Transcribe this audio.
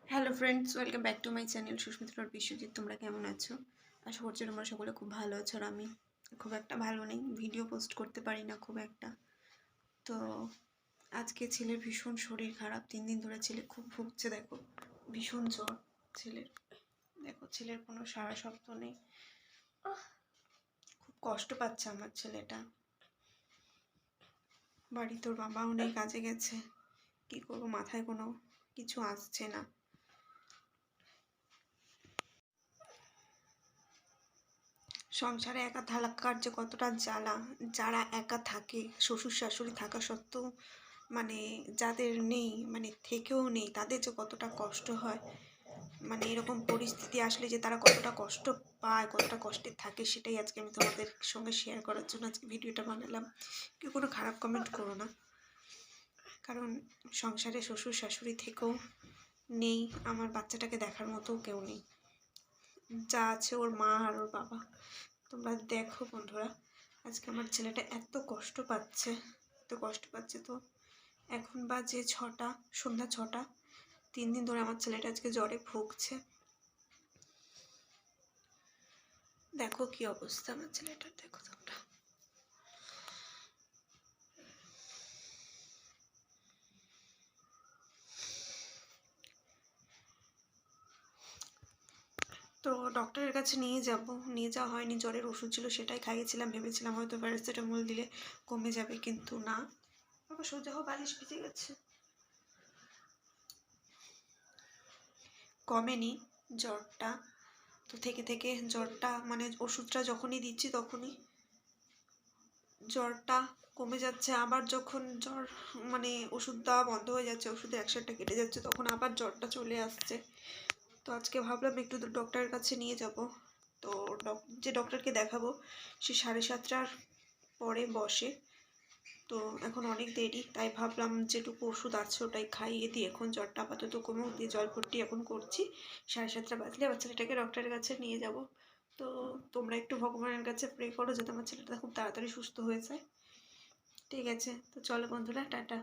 Hello friends, welcome back to my channel Susmita Biswajit. তোমরা কেমন আছো? আশা করছি তোমরা সকলে খুব ভালো আছো। আর আমি খুব একটা ভালো নেই, ভিডিও পোস্ট করতে পারি না খুব একটা। তো আজকে ছেলের ভীষণ শরীর খারাপ, 3 দিন ধরে ছেলে খুব ভুগছে। দেখো ভীষণ জ্বর ছেলের। দেখো ছেলের কোনো সারা শব্দ নেই, খুব কষ্ট পাচ্ছে আমার ছেলেটা। বাড়ি তোর বাবাও নেই, কাজে গেছে। কি করবো, মাথায় কোনো কিছু আসছে না। সংসারে একা থাকার যে কতটা জ্বালা, যারা একা থাকে, শ্বশুর শাশুড়ি থাকা সত্ত্বেও মানে যাদের নেই, মানে থেকেও নেই, তাদের যে কতটা কষ্ট হয়। মানে এরকম পরিস্থিতি আসলে যে তারা কতটা কষ্ট পায়, কতটা কষ্টে থাকে, সেটাই আজকে আমি তোমাদের সঙ্গে শেয়ার করার জন্য আজকে ভিডিওটা বানালাম। কেউ কোনো খারাপ কমেন্ট করো না, কারণ সংসারে শ্বশুর শাশুড়ি থেকেও নেই, আমার বাচ্চাটাকে দেখার মতো কেউ নেই। যা আছে ওর মা আর ওর বাবা। তোমরা দেখো বন্ধুরা, আজকে আমার ছেলেটা এত কষ্ট পাচ্ছে, এত কষ্ট পাচ্ছে। তো এখন বাজে 6টা, সন্ধ্যা 6টা। 3 দিন ধরে আমার ছেলেটা আজকে জ্বরে ভুগছে। দেখো কি অবস্থা আমার ছেলেটার, দেখো তোমরা। তো ডক্টরের কাছে নিয়ে যাওয়া হয়নি। জ্বরের ওষুধ ছিল, সেটাই খাইয়েছিলাম, ভেবেছিলাম হয়তো প্যারাসিটামল দিলে কমে যাবে, কিন্তু না। বাবা সোজা হোক, বালিশ ভিজে গেছে। কমেনি জ্বরটা। তো থেকে জ্বরটা, মানে ওষুধটা যখনই দিচ্ছি তখনই জ্বরটা কমে যাচ্ছে। আবার যখন জ্বর মানে ওষুধ দেওয়া বন্ধ হয়ে যাচ্ছে, ওষুধের অ্যাকশনটা কেটে যাচ্ছে, তখন আবার জ্বরটা চলে আসছে। তো আজকে ভাবলাম একটু ডক্টরের কাছে নিয়ে যাব। তো যে ডক্টরকে দেখাবো সে 7:30টার পরে বসে। তো এখন অনেক দেরি, তাই ভাবলাম যেটুকু ওষুধ আছে ওটাই খাইয়ে দিই, এখন জ্বরটা আপাতত কমুক দিয়ে জলপট্টি এখন করছি। 7:30টা বাজলে আবার ছেলেটাকে ডক্টরের কাছে নিয়ে যাব। তো তোমরা একটু ভগবানের কাছে প্রে করো যাতে আমার ছেলেটা খুব তাড়াতাড়ি সুস্থ হয়ে যায়। ঠিক আছে, তো চলো বন্ধুরা, টাটা।